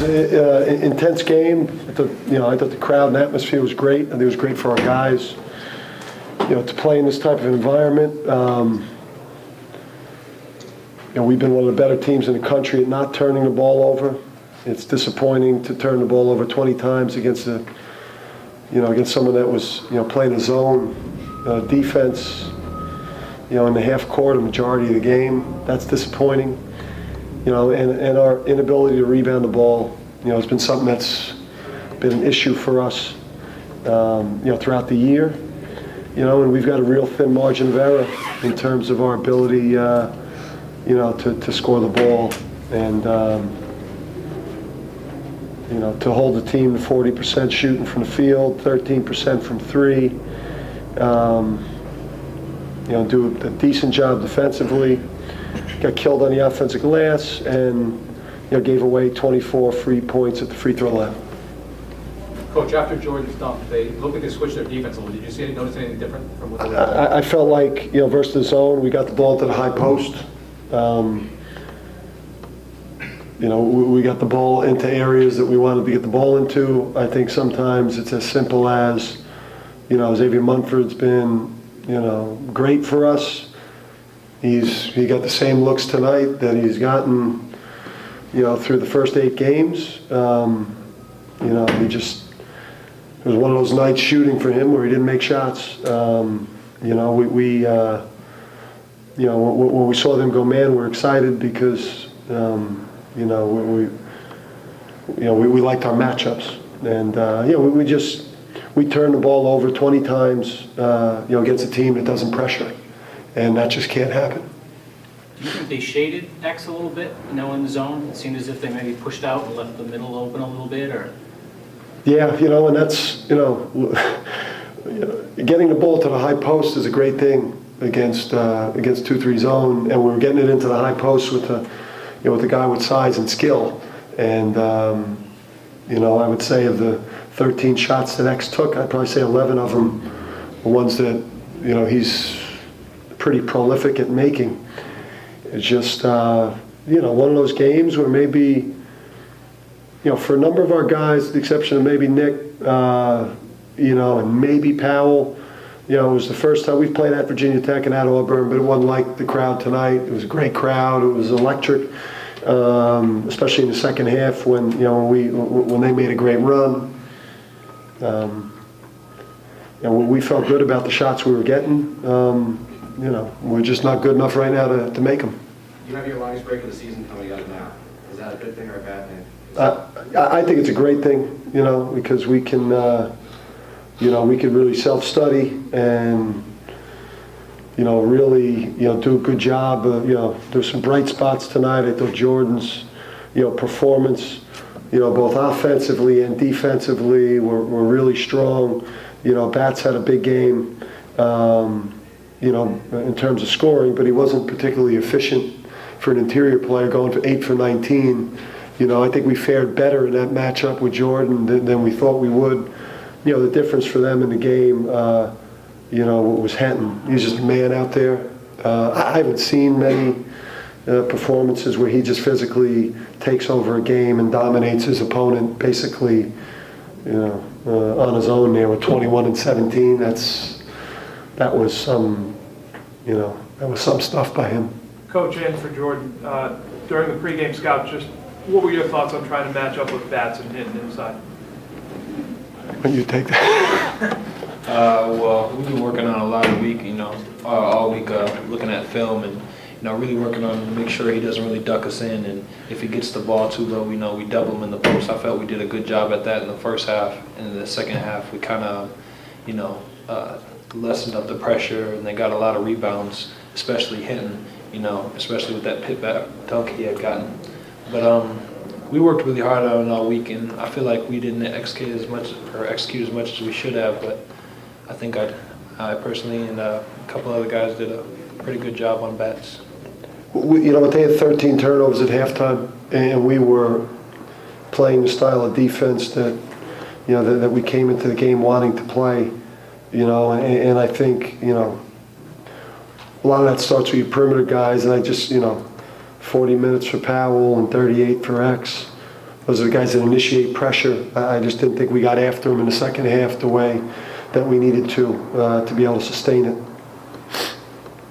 an intense game. I thought the crowd and atmosphere was great. I think it was great for our guys. To play in this type of environment. We've been one of the better teams in the country at not turning the ball over. It's disappointing to turn the ball over 20 times against against someone that was playing a zone defense. In the half court, a majority of the game. That's disappointing. And our inability to rebound the ball, has been something that's been an issue for us, throughout the year. And we've got a real thin margin of error in terms of our ability, to score the ball and, to hold the team to 40% shooting from the field, 13% from three. Do a decent job defensively. Got killed on the offensive glass and gave away 24 free points at the free throw line. Coach, after Jordan's dunk, they looked like they switched their defense a little. Did you notice anything different from what they were doing? I felt like versus the zone, we got the ball to the high post. We got the ball into areas that we wanted to get the ball into. I think sometimes it's as simple as Xavier Munford's been great for us. He got the same looks tonight that he's gotten, through the first 8 games. It was one of those nights shooting for him where he didn't make shots. When we saw them go man, we're excited because we liked our matchups, and we turned the ball over 20 times, against a team that doesn't pressure. And that just can't happen. Do you think they shaded X a little bit, in the zone? It seemed as if they maybe pushed out and left the middle open a little bit, or? Yeah, and that's, getting the ball to the high post is a great thing against 2-3 zone, and we were getting it into the high post with the guy with size and skill. And I would say of the 13 shots that X took, I'd probably say 11 of them were ones that he's pretty prolific at making. It's just one of those games where maybe for a number of our guys, with the exception of maybe Nick, and maybe Powell, it was the first time we've played at Virginia Tech and at Auburn, but it wasn't like the crowd tonight. It was a great crowd. It was electric, especially in the second half when they made a great run. We felt good about the shots we were getting. We're just not good enough right now to make them. You have your longest break of the season coming up now. Is that a good thing or a bad thing? I think it's a great thing, because we can, we can really self-study and, really, do a good job. There's some bright spots tonight. I thought Jordan's, performance, both offensively and defensively were really strong. Bats had a big game, in terms of scoring, but he wasn't particularly efficient for an interior player going for 8 for 19. I think we fared better in that matchup with Jordan than we thought we would. The difference for them in the game, was Henton. He's just a man out there. I haven't seen many performances where he just physically takes over a game and dominates his opponent basically, on his own there with 21 and 17. That was some stuff by him. Coach, and for Jordan, during the pregame scout, just what were your thoughts on trying to match up with bats and hitting inside? When you take that. Well, we've been working on a lot of week, all week, looking at film and, really working on make sure he doesn't really duck us in. And if he gets the ball too low, we double him in the post. I felt we did a good job at that in the first half. And in the second half, we kind of, lessened up the pressure, and they got a lot of rebounds, especially Hinton, especially with that pit back dunk he had gotten. But we worked really hard on it all week, and I feel like we didn't execute as much as we should have. But I think I personally and a couple other guys did a pretty good job on bats. They had 13 turnovers at halftime, and we were playing the style of defense that we came into the game wanting to play. And I think a lot of that starts with your perimeter guys, and I just 40 minutes for Powell and 38 for X. Those are the guys that initiate pressure. I just didn't think we got after them in the second half the way that we needed to be able to sustain it.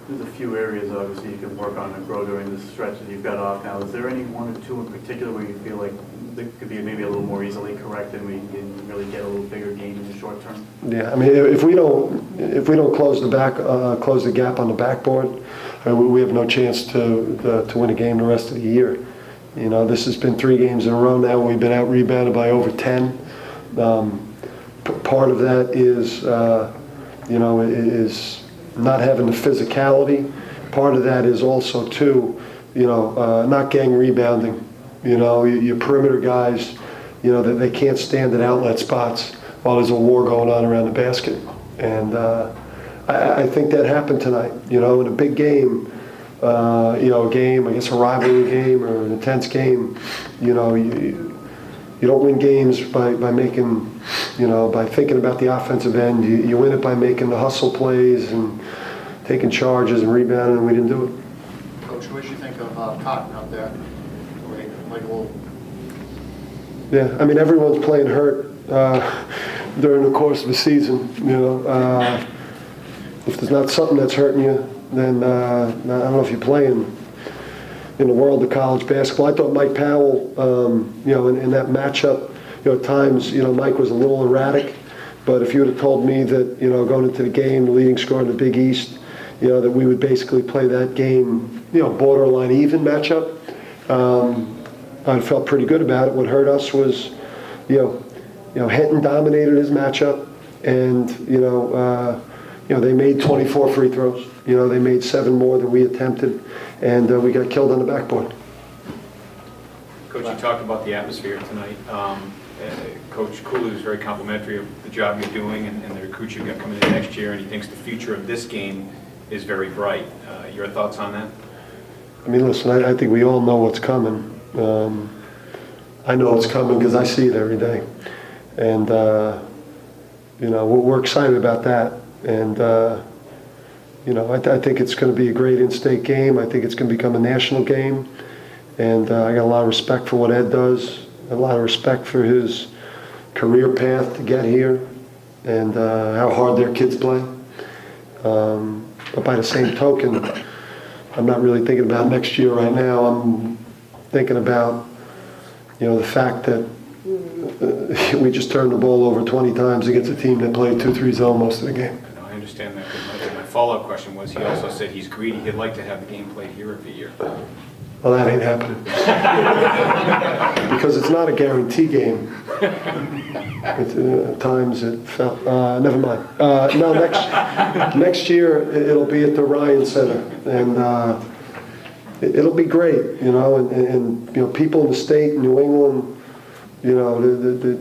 There's a few areas, obviously, you can work on and grow during this stretch that you've got off now. Is there any one or two in particular where you feel like that could be maybe a little more easily corrected and we can really get a little bigger gain in the short term? Yeah, I mean, if we don't close the gap on the backboard, we have no chance to win a game the rest of the year. You know, this has been 3 games in a row now. We've been out rebounded by over 10. Part of that is, is not having the physicality. Part of that is also too, not gang rebounding. Your perimeter guys, that they can't stand at outlet spots while there's a war going on around the basket. And I think that happened tonight. In a big game, a game, I guess a rivalry game or an intense game, you don't win games by making, by thinking about the offensive end. You win it by making the hustle plays and taking charges and rebounding, and we didn't do it. Coach, what did you think of Cotton out there? Like a little... Yeah, I mean, everyone's playing hurt during the course of the season. If there's not something that's hurting you, then I don't know if you're playing in the world of college basketball. I thought Mike Powell, in that matchup, at times, Mike was a little erratic. But if you would have told me that, going into the game, the leading scorer in the Big East, that we would basically play that game, borderline even matchup, I felt pretty good about it. What hurt us was, Hinton dominated his matchup, and they made 24 free throws. They made 7 more than we attempted, and we got killed on the backboard. Coach, you talked about the atmosphere tonight. Coach Cooley is very complimentary of the job you're doing and the recruits you've got coming in next year, and he thinks the future of this game is very bright. Your thoughts on that? I mean, listen, I think we all know what's coming. I know it's coming because I see it every day. And, we're excited about that. And, I think it's going to be a great in-state game. I think it's going to become a national game. And I got a lot of respect for what Ed does, a lot of respect for his career path to get here and how hard their kids play. But by the same token, I'm not really thinking about next year right now. I'm thinking about, the fact that we just turned the ball over 20 times against a team that played 2-3 zone most of the game. I understand that. But my follow-up question was, he also said he's greedy. He'd like to have the game played here every year. Well, that ain't happening. Because it's not a guarantee game. At times it felt, never mind. No, next year it'll be at the Ryan Center. And it'll be great, and people in the state, New England,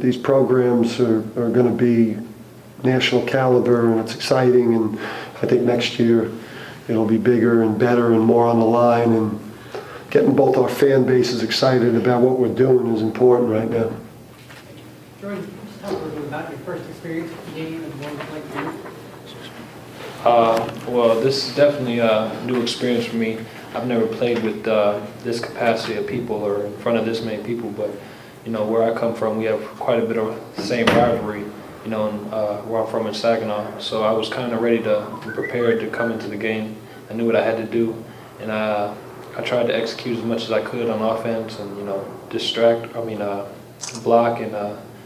these programs are going to be national caliber, and it's exciting. And I think next year it'll be bigger and better and more on the line. And getting both our fan bases excited about what we're doing is important right now. Jordan, just tell us a little bit about your first experience with the game and what it was like for you. Well, this is definitely a new experience for me. I've never played with this capacity of people or in front of this many people, but where I come from, we have quite a bit of the same rivalry, and where I'm from in Saginaw. So I was kind of ready to be prepared to come into the game. I knew what I had to do, and I tried to execute as much as I could on offense and block and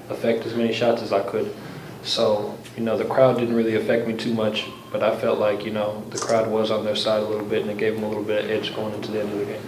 affect as many shots as I could. So the crowd didn't really affect me too much, but I felt like the crowd was on their side a little bit, and it gave them a little bit of edge going into the end of the game.